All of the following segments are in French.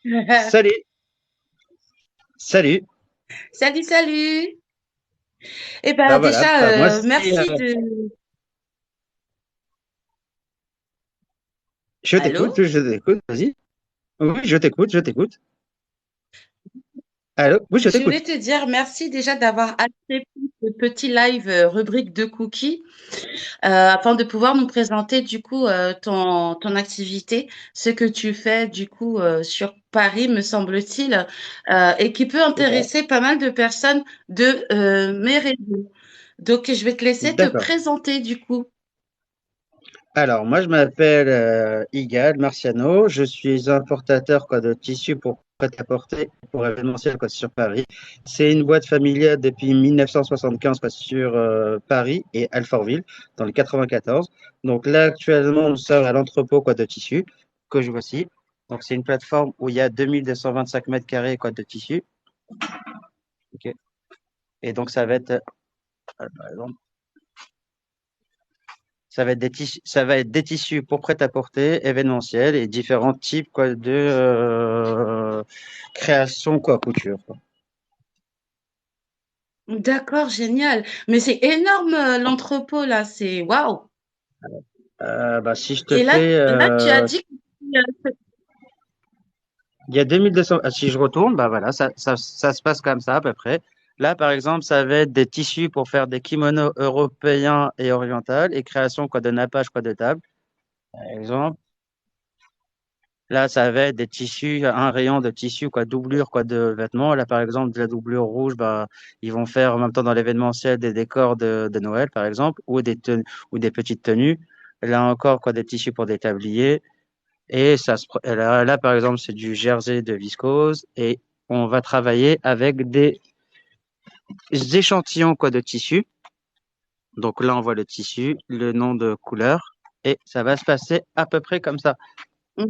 Salut, salut. Salut, salut. Eh Ben ben voilà, déjà, moi c'est, merci de... je Allô? t'écoute, je t'écoute, vas-y. Oui, je t'écoute, je t'écoute. Allô? Oui, je Je t'écoute. voulais te dire merci déjà d'avoir accepté ce petit live rubrique de cookies afin de pouvoir nous présenter du coup ton activité, ce que tu fais du coup sur Paris, me semble-t-il, et qui peut C'est ça. intéresser pas mal de personnes de mes réseaux. Donc, je vais te laisser te D'accord. présenter du coup. Alors, moi je m'appelle Igal Marciano, je suis importateur quoi, de tissus pour prêt-à-porter pour événementiel quoi, sur Paris. C'est une boîte familiale depuis 1975 quoi, sur Paris et Alfortville, dans le 94. Donc là, actuellement, nous sommes à l'entrepôt quoi, de tissus que je vois ici. Donc, c'est une plateforme où il y a 2225 mètres carrés quoi, de tissus. Ok. Et donc, ça va être, par exemple, ça va être des tissus pour prêt-à-porter, événementiel et différents types quoi, de création quoi, couture. Quoi. D'accord, génial. Mais c'est énorme l'entrepôt là, c'est waouh. Bah, si je te Et fais, là, tu as dit que il y a 2200, si je retourne, bah voilà, ça se passe comme ça à peu près. Là, par exemple, ça va être des tissus pour faire des kimonos européens et orientaux et création quoi, de nappage quoi, de table, par exemple. Là, ça va être des tissus, un rayon de tissu, quoi, doublure, quoi, de vêtements. Là, par exemple, de la doublure rouge, bah, ils vont faire en même temps dans l'événementiel des décors de Noël, par exemple, ou des petites tenues. Là encore, quoi, des tissus pour des tabliers. Et là, par exemple, c'est du jersey de viscose et on va travailler avec des échantillons, quoi, de tissu. Donc là, on voit le tissu, le nom de couleur et ça va se passer à peu près comme ça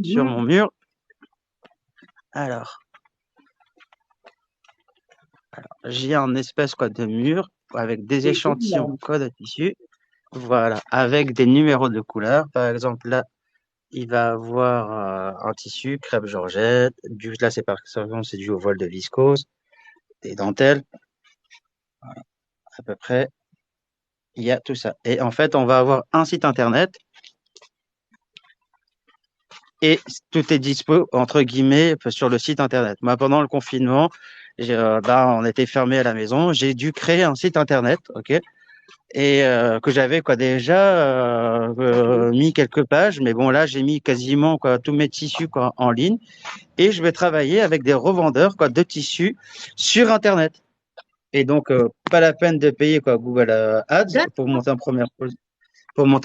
sur mon Mhm. mur. Alors, j'ai un espèce quoi de mur avec des C'est échantillons énorme. quoi de tissu. Voilà, avec des numéros de couleurs. Par exemple, là, il va avoir un tissu crêpe Georgette. Là, c'est par exemple, c'est du au vol de viscose, des dentelles, à peu près. Il y a tout ça. Et en fait, on va avoir un site internet et tout est dispo entre guillemets sur le site internet. Moi, pendant le confinement, on était fermé à la maison. J'ai dû créer un site internet, ok, et que j'avais quoi déjà mis quelques pages, mais bon là j'ai mis quasiment quoi tous mes tissus quoi en ligne et je vais travailler avec des revendeurs quoi de tissus sur internet. Et donc pas la peine de payer quoi Google Ads D'accord. pour monter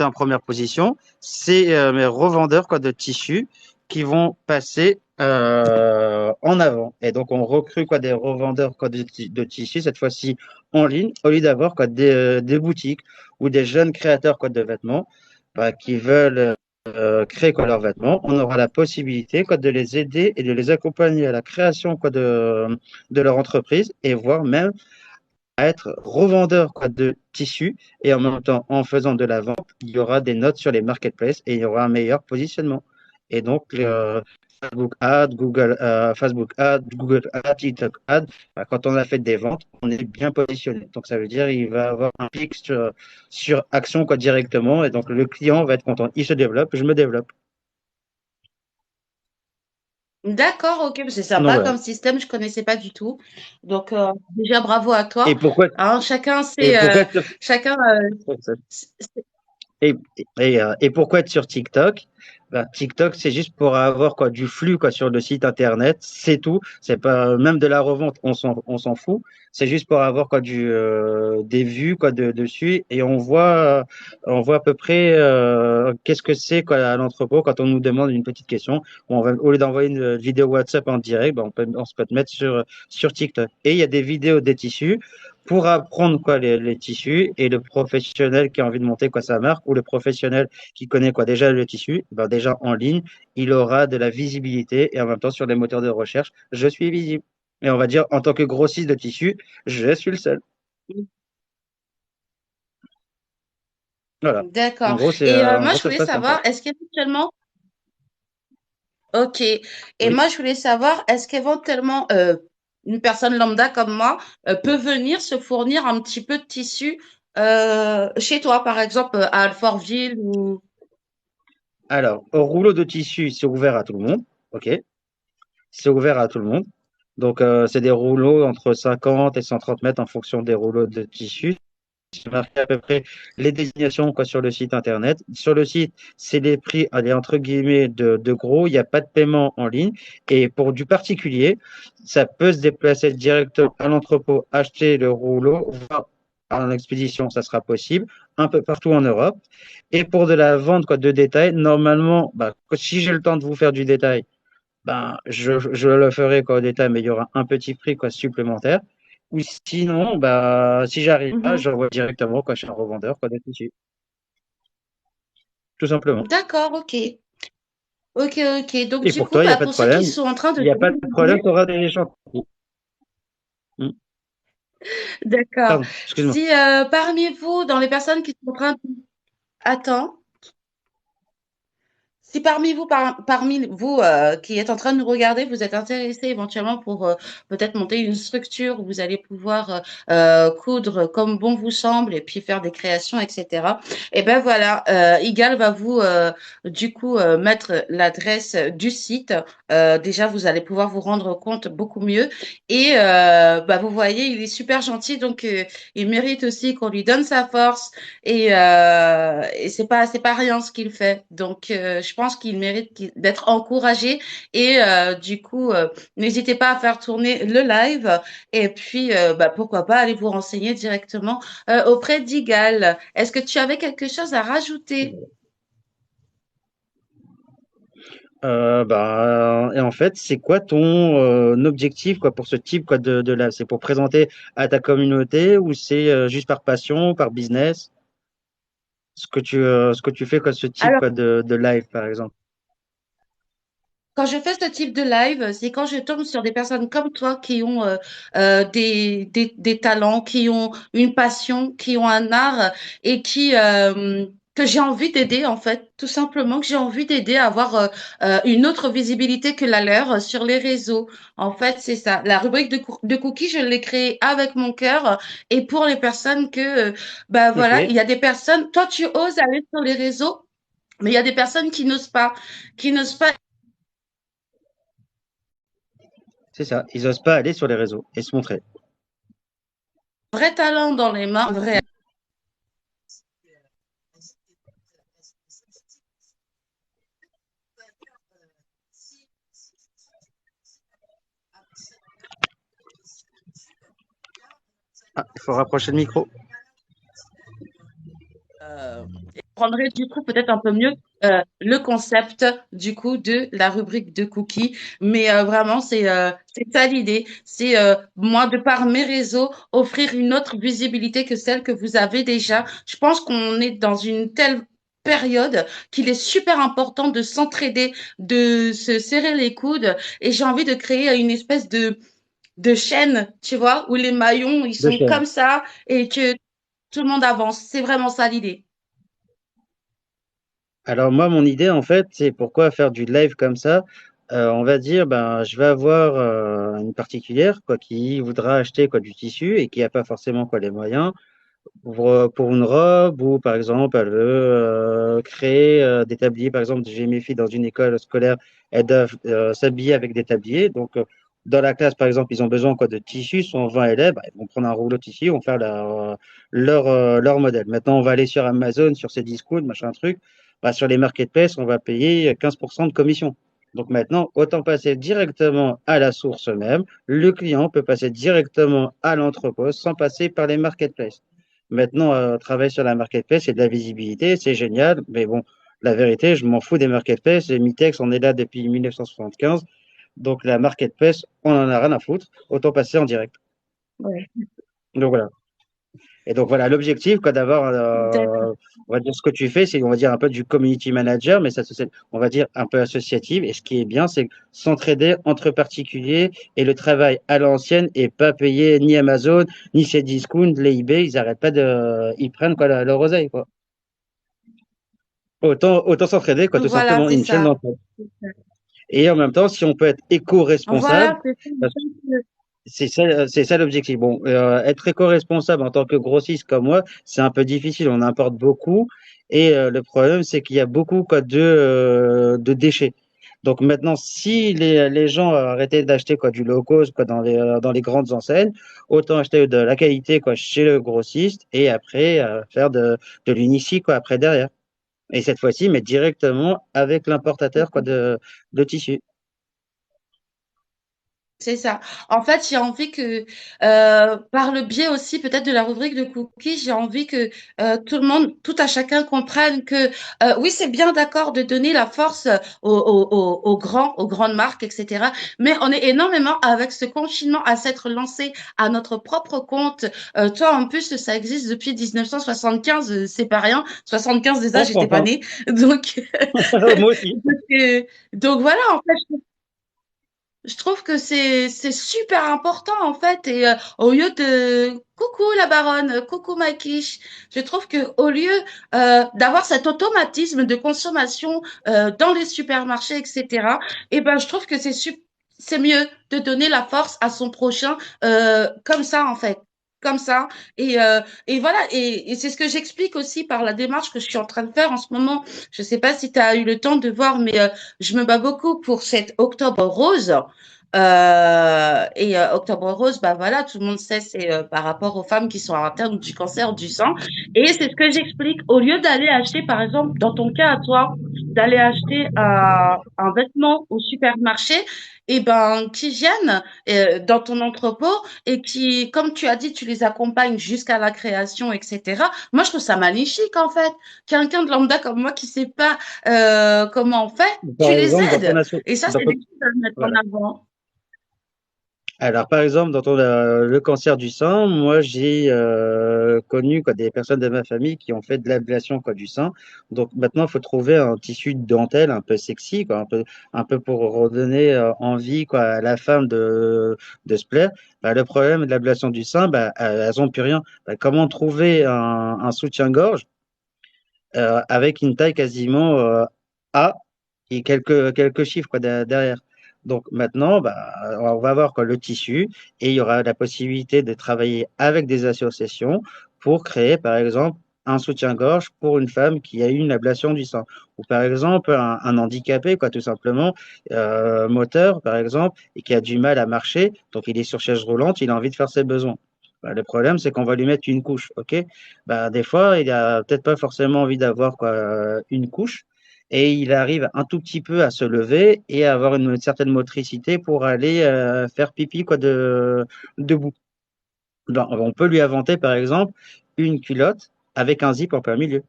en première position, c'est mes revendeurs quoi de tissus qui vont passer en avant. Et donc on recrute quoi des revendeurs quoi de tissus cette fois-ci en ligne au lieu d'avoir quoi des boutiques ou des jeunes créateurs quoi de vêtements bah, qui veulent créer quoi leurs vêtements. On aura la possibilité quoi de les aider et de les accompagner à la création quoi de leur entreprise et voire même à être revendeur quoi, de tissus et en même temps, en faisant de la vente, il y aura des notes sur les marketplaces et il y aura un meilleur positionnement. Et donc, Facebook Ads, Google Ads, TikTok Ads, bah, quand on a fait des ventes, on est bien positionné. Donc, ça veut dire il va avoir un pic sur action quoi, directement et donc le client va être content. Il se développe, je me développe. D'accord, ok, c'est Donc, sympa voilà. comme système, je connaissais pas du tout. Donc déjà bravo à Et toi. pourquoi, Hein, et pourquoi, chacun Et, et pourquoi être sur TikTok? Bah, TikTok, c'est juste pour avoir quoi, du flux quoi, sur le site internet, c'est tout. C'est pas même de la revente, on s'en fout. C'est juste pour avoir quoi, des vues quoi, dessus et on voit à peu près qu'est-ce que c'est quoi, à l'entrepôt quand on nous demande une petite question. Au lieu d'envoyer une vidéo WhatsApp en direct, bah, on se peut te mettre sur TikTok. Et il y a des vidéos des tissus pour apprendre quoi les tissus et le professionnel qui a envie de monter quoi sa marque ou le professionnel qui connaît quoi déjà le tissu, ben déjà en ligne, il aura de la visibilité et en même temps sur les moteurs de recherche, je suis visible. Et on va dire en tant que grossiste de tissu, je suis le seul. Voilà. d'accord. Et En moi gros je ça se voulais passe comme ça. savoir, est-ce qu'éventuellement Ok. Et Oui. moi, je voulais savoir, est-ce qu'éventuellement, une personne lambda comme moi peut venir se fournir un petit peu de tissu chez toi, par exemple, à Alfortville ou... Alors, au rouleau de tissu, c'est ouvert à tout le monde. OK. C'est ouvert à tout le monde. Donc, c'est des rouleaux entre 50 et 130 mètres en fonction des rouleaux de tissu. C'est marqué à peu près les désignations quoi, sur le site internet. Sur le site, c'est les prix, allez, entre guillemets, de gros. Il n'y a pas de paiement en ligne. Et pour du particulier, ça peut se déplacer directement à l'entrepôt, acheter le rouleau, voir en expédition, ça sera possible, un peu partout en Europe. Et pour de la vente quoi, de détail, normalement, bah, si j'ai le temps de vous faire du détail, ben, je le ferai quoi, au détail, mais il y aura un petit prix quoi, supplémentaire. Ou sinon, bah, si j'arrive pas, Mhm. j'envoie directement quoi, chez un revendeur quoi, de tissus, tout simplement. D'accord, ok. Ok, ok. Donc, Et du pour coup, toi, il n'y a bah, pas de pour ceux qui problème. sont en train Il de n'y a pas de problème, tu demander, auras des échantillons. d'accord. Pardon, excuse-moi. Si parmi vous, dans les personnes qui sont en train de... Attends. Si parmi vous, parmi vous qui êtes en train de nous regarder, vous êtes intéressé éventuellement pour peut-être monter une structure où vous allez pouvoir coudre comme bon vous semble et puis faire des créations, etc. Et ben voilà, Igal va vous du coup mettre l'adresse du site. Déjà, vous allez pouvoir vous rendre compte beaucoup mieux. Et bah, vous voyez, il est super gentil, donc il mérite aussi qu'on lui donne sa force et c'est pas rien ce qu'il fait. Donc je pense qu'il mérite d'être encouragé et du coup n'hésitez pas à faire tourner le live et puis bah, pourquoi pas aller vous renseigner directement auprès d'Igal. Est-ce que tu avais quelque chose à rajouter? Bah, et en fait, c'est quoi ton objectif quoi, pour ce type quoi, de live? C'est pour présenter à ta communauté ou c'est juste par passion, par business? Ce que tu fais, quoi, ce type Alors quoi, de live, par exemple. quand je fais ce type de live, c'est quand je tombe sur des personnes comme toi qui ont des talents, qui ont une passion, qui ont un art et qui que j'ai envie d'aider en fait, tout simplement que j'ai envie d'aider à avoir une autre visibilité que la leur sur les réseaux. En fait, c'est ça. La rubrique de cookies, je l'ai créée avec mon cœur et pour les personnes que, bah voilà, il Ok, y a des personnes. Toi, tu oses aller sur les réseaux, mais il y a des personnes qui n'osent pas c'est ça. Ils osent pas aller sur les réseaux et se montrer. vrai talent dans les mains, vrai. Ah, il faut rapprocher le micro. Je prendrai du coup peut-être un peu mieux le concept du coup de la rubrique de cookies, mais vraiment c'est ça l'idée, c'est moi de par mes réseaux offrir une autre visibilité que celle que vous avez déjà. Je pense qu'on est dans une telle période qu'il est super important de s'entraider, de se serrer les coudes et j'ai envie de créer une espèce de chaîne, tu vois, où les maillons ils De sont chaîne. comme ça et que tout le monde avance. C'est vraiment ça l'idée. Alors moi, mon idée, en fait, c'est pourquoi faire du live comme ça. On va dire, ben, je vais avoir une particulière quoi, qui voudra acheter quoi, du tissu et qui n'a pas forcément quoi, les moyens. Pour une robe ou par exemple elle veut créer des tabliers. Par exemple, j'ai mes filles dans une école scolaire, elles doivent s'habiller avec des tabliers. Donc dans la classe, par exemple, ils ont besoin quoi, de tissus, sont 20 élèves, bah, ils vont prendre un rouleau de tissu, ils vont faire leur modèle. Maintenant, on va aller sur Amazon, sur ces discounts, machin truc. Bah, sur les marketplaces, on va payer 15% de commission. Donc maintenant, autant passer directement à la source même. Le client peut passer directement à l'entrepôt sans passer par les marketplaces. Maintenant, travailler sur la marketplace, c'est de la visibilité, c'est génial, mais bon, la vérité, je m'en fous des marketplaces. Et Mitex, on est là depuis 1975, donc la marketplace, on en a rien à foutre, autant passer en direct. Ouais. Donc voilà. Et donc voilà, l'objectif, quoi, d'avoir, on va dire ce que tu fais, c'est, on va dire un peu du community manager, mais ça, on va dire un peu associative. Et ce qui est bien, c'est s'entraider entre particuliers et le travail à l'ancienne et pas payer ni Amazon, ni ces discounts, les eBay, ils arrêtent pas ils prennent quoi, leur oseille, quoi. Autant s'entraider, quoi, tout Voilà, simplement, c'est une chaîne ça. d'entraide. Et en même temps, si on peut être éco-responsable, Voilà, c'est ça. parce que c'est ça l'objectif. Bon, être éco-responsable en tant que grossiste comme moi, c'est un peu difficile. On importe beaucoup. Et le problème, c'est qu'il y a beaucoup quoi, de déchets. Donc maintenant, si les gens arrêtaient d'acheter quoi, du low cost quoi, dans les grandes enseignes, autant acheter de la qualité quoi, chez le grossiste et après faire de l'unici quoi, après derrière. Et cette fois-ci, mais directement avec l'importateur quoi, de tissus. C'est ça. En fait, j'ai envie que, par le biais aussi peut-être de la rubrique de cookies, j'ai envie que tout le monde, tout à chacun comprenne que oui, c'est bien d'accord de donner la force aux grandes marques, etc. Mais on est énormément avec ce confinement à s'être lancé à notre propre compte. Toi, en plus, ça existe depuis 1975, c'est pas rien. 75 déjà, j'étais pas Franchement, née. Donc, moi aussi. donc, donc voilà, en fait, je trouve que c'est super important en fait et au lieu de coucou la baronne, coucou ma quiche, je trouve que au lieu d'avoir cet automatisme de consommation dans les supermarchés etc. Et ben je trouve que c'est mieux de donner la force à son prochain comme ça en fait. Comme ça. Et voilà, et c'est ce que j'explique aussi par la démarche que je suis en train de faire en ce moment. Je sais pas si tu as eu le temps de voir, mais je me bats beaucoup pour cet Octobre rose. Octobre rose, bah voilà, tout le monde sait, c'est par rapport aux femmes qui sont atteintes du cancer du sang. Et c'est ce que j'explique. Au lieu d'aller acheter, par exemple, dans ton cas à toi, d'aller acheter un vêtement au supermarché, et ben qui viennent dans ton entrepôt et qui, comme tu as dit, tu les accompagnes jusqu'à la création, etc. Moi, je trouve ça magnifique en fait. Quelqu'un de lambda comme moi qui sait pas comment on fait, tu Par les exemple, aides. Et ça, c'est des choses à mettre en voilà. avant. Alors, par exemple, le cancer du sein, moi, j'ai connu quoi, des personnes de ma famille qui ont fait de l'ablation quoi, du sein. Donc, maintenant, il faut trouver un tissu de dentelle un peu sexy, quoi, un peu pour redonner envie quoi, à la femme de se plaire. Bah, le problème de l'ablation du sein, bah, elles n'ont plus rien. Bah, comment trouver un soutien-gorge avec une taille quasiment A et quelques chiffres quoi, derrière. Donc maintenant, bah, on va avoir quoi, le tissu et il y aura la possibilité de travailler avec des associations pour créer, par exemple, un soutien-gorge pour une femme qui a eu une ablation du sein. Ou par exemple, un handicapé, quoi, tout simplement, moteur, par exemple, et qui a du mal à marcher, donc il est sur chaise roulante, il a envie de faire ses besoins. Bah, le problème, c'est qu'on va lui mettre une couche, ok? Bah, des fois, il a peut-être pas forcément envie d'avoir quoi, une couche et il arrive un tout petit peu à se lever et à avoir une certaine motricité pour aller faire pipi quoi, debout. Ben, on peut lui inventer, par exemple, une culotte avec un zip en plein milieu.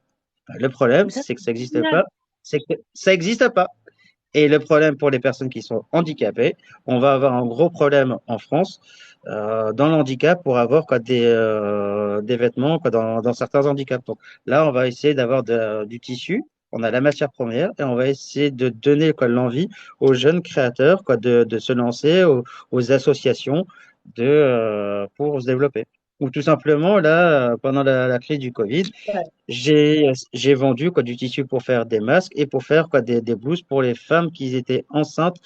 Ben, le problème, Mais ça, c'est que ça c'est n'existe génial. pas. C'est que ça n'existe pas. Et le problème pour les personnes qui sont handicapées, on va avoir un gros problème en France dans le handicap pour avoir quoi, des vêtements quoi, dans certains handicaps. Donc là, on va essayer d'avoir du tissu, on a la matière première et on va essayer de donner quoi, l'envie aux jeunes créateurs quoi, de se lancer, aux associations pour se développer. Ou tout simplement, là, pendant la crise du Covid, Ouais. j'ai vendu quoi, du tissu pour faire des masques et pour faire quoi, des blouses pour les femmes qui étaient enceintes,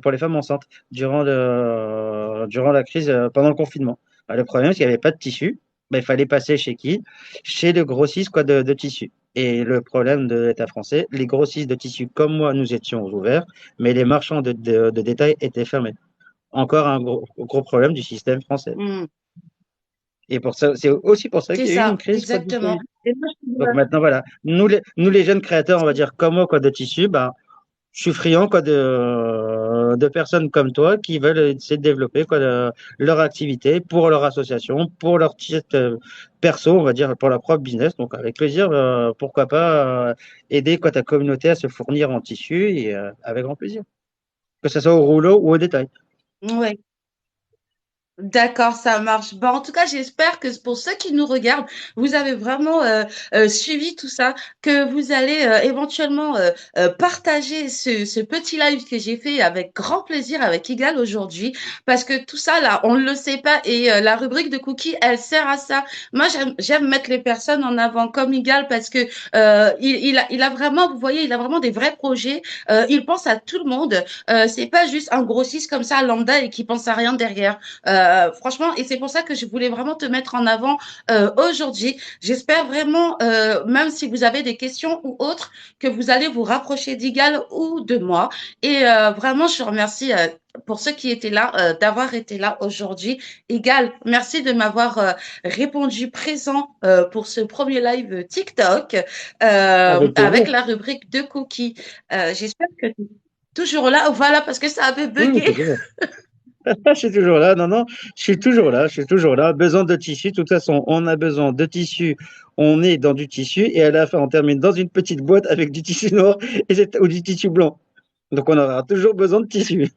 pour les femmes enceintes durant la crise, pendant le confinement. Bah, le problème, c'est qu'il n'y avait pas de tissu. Bah, il fallait passer chez qui? Chez le grossiste quoi, de tissu. Et le problème de l'État français, les grossistes de tissu comme moi, nous étions ouverts, mais les marchands de détail étaient fermés. Encore un gros problème du système français. Mm. Et pour ça, c'est aussi pour ça C'est qu'il y a eu une ça, crise quoi, du exactement. Covid. Et moi, je trouve, Donc maintenant, voilà. Nous, les jeunes créateurs, on va dire comme moi, quoi, de tissus, ben, je suis friand, quoi, de personnes comme toi qui veulent essayer de développer, quoi, leur activité pour leur association, pour leur titre perso, on va dire, pour leur propre business. Donc, avec plaisir, pourquoi pas aider, quoi, ta communauté à se fournir en tissu et avec grand plaisir. Que ce soit au rouleau ou au détail. ouais. D'accord, ça marche. Bon, en tout cas, j'espère que pour ceux qui nous regardent, vous avez vraiment suivi tout ça, que vous allez éventuellement partager ce petit live que j'ai fait avec grand plaisir avec Igal aujourd'hui, parce que tout ça là, on ne le sait pas et la rubrique de cookies, elle sert à ça. Moi, j'aime mettre les personnes en avant comme Igal parce que il a vraiment, vous voyez, il a vraiment des vrais projets. Il pense à tout le monde. C'est pas juste un grossiste comme ça lambda et qui pense à rien derrière. Franchement, et c'est pour ça que je voulais vraiment te mettre en avant aujourd'hui. J'espère vraiment, même si vous avez des questions ou autres, que vous allez vous rapprocher d'Igal ou de moi. Et vraiment, je remercie pour ceux qui étaient là, d'avoir été là aujourd'hui. Igal, merci de m'avoir répondu présent pour ce premier live TikTok Avec avec plaisir. la rubrique de cookies. J'espère que tu es toujours là. Voilà, parce que ça avait Oui, oui, bugué. toujours. Je suis toujours là. Non, non, je suis toujours là. Je suis toujours là. Besoin de tissu. De toute façon, on a besoin de tissu. On est dans du tissu et à la fin, on termine dans une petite boîte avec du tissu noir ou du tissu blanc. Donc, on aura toujours besoin de tissu.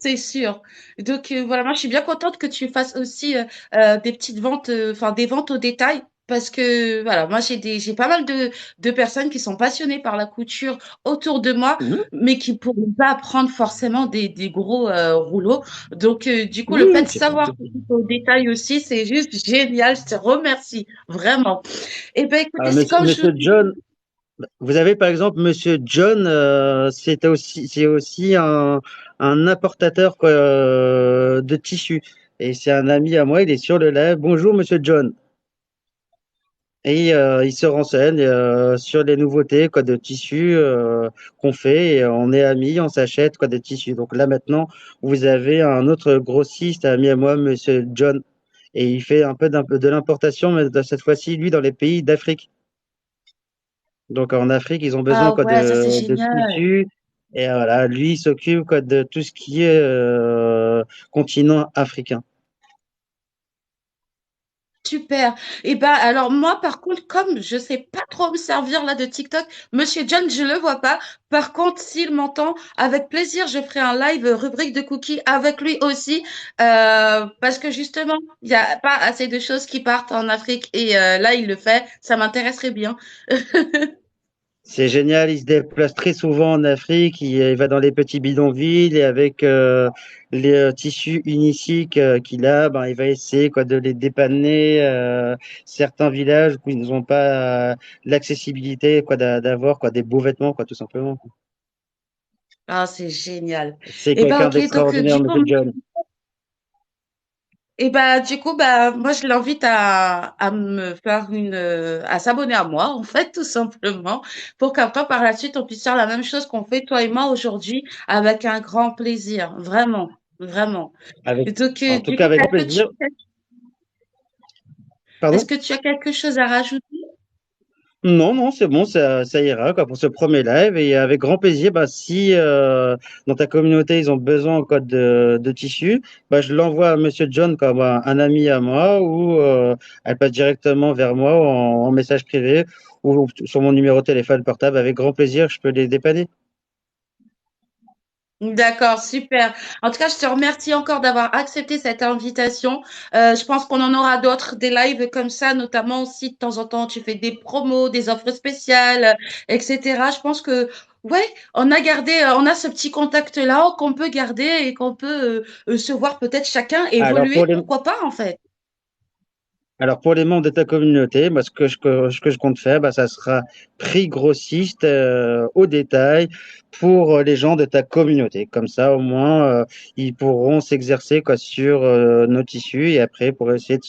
C'est sûr. Donc voilà, moi je suis bien contente que tu fasses aussi des petites ventes, enfin des ventes au détail, parce que voilà, moi j'ai pas mal de personnes qui sont passionnées par la couture autour de moi, Mhm. mais qui pourront pas prendre forcément des gros rouleaux. Donc du coup, le Oui, fait oui, de c'est pas un savoir souci. couper au détail aussi, c'est juste génial. Je te remercie vraiment. Et ben Ah, écoutez, c'est comme je vous Monsieur John, vous avez par exemple Monsieur John, c'est aussi un importateur quoi, de tissus. Et c'est un ami à moi, il est sur le live. Bonjour Monsieur John. Et il se renseigne sur les nouveautés quoi, de tissus qu'on fait. Et on est amis, on s'achète quoi, des tissus. Donc là maintenant, vous avez un autre grossiste ami à moi, Monsieur John. Et il fait un peu de l'importation, mais cette fois-ci, lui, dans les pays d'Afrique. Donc en Afrique, ils ont besoin ah quoi ouais, ça c'est de génial. tissus. Et voilà, lui, il s'occupe quoi de tout ce qui est continent africain. Super. Et ben alors moi par contre comme je sais pas trop me servir là de TikTok, Monsieur John je le vois pas. Par contre s'il m'entend, avec plaisir je ferai un live rubrique de cookies avec lui aussi parce que justement il y a pas assez de choses qui partent en Afrique et là il le fait, ça m'intéresserait bien. C'est génial, il se déplace très souvent en Afrique, il va dans les petits bidonvilles et avec les tissus uniciques qu'il a, ben, il va essayer quoi, de les dépanner certains villages où ils n'ont pas l'accessibilité quoi, d'avoir quoi, des beaux vêtements, quoi, tout simplement. Ah c'est génial. C'est Et ben quelqu'un ok donc d'extraordinaire, du coup Monsieur John. et bah, du coup, bah, moi, je l'invite à me faire à s'abonner à moi, en fait, tout simplement, pour qu'après, par la suite, on puisse faire la même chose qu'on fait, toi et moi, aujourd'hui, avec un grand plaisir. Vraiment, vraiment. Avec, Et donc, en tout du cas, coup, avec grand plaisir. est-ce Pardon? que tu as quelque chose à rajouter? Non, non, c'est bon, ça ira quoi, pour ce premier live. Et avec grand plaisir, bah, si dans ta communauté, ils ont besoin quoi, de tissus, bah, je l'envoie à Monsieur John comme un ami à moi ou elle passe directement vers moi en message privé ou sur mon numéro de téléphone portable. Avec grand plaisir, je peux les dépanner. D'accord, super. En tout cas, je te remercie encore d'avoir accepté cette invitation. Je pense qu'on en aura d'autres, des lives comme ça, notamment si de temps en temps tu fais des promos, des offres spéciales, etc. Je pense que, ouais, on a ce petit contact-là qu'on peut garder et qu'on peut se voir peut-être chacun Alors pour évoluer. les, Pourquoi pas, en fait? Alors pour les membres de ta communauté, bah, ce que je compte faire, bah, ça sera prix grossiste au détail pour les gens de ta communauté. Comme ça, au moins, ils pourront s'exercer quoi sur nos tissus et après pour essayer de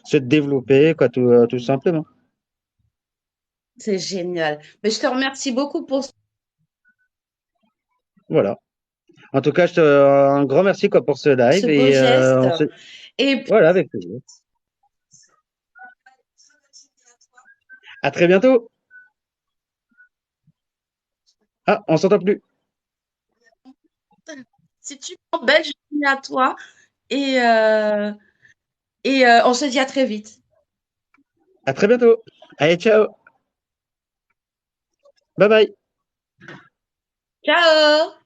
se développer quoi tout simplement. C'est génial. Mais je te remercie beaucoup pour Voilà. En tout cas, un grand merci quoi pour ce ce live beau et geste. Et voilà avec plaisir. À très bientôt. Ah, on s'entend plus. si tu en belle journée à toi et, on se dit à très vite. À très bientôt. Allez, ciao. Bye bye. Ciao!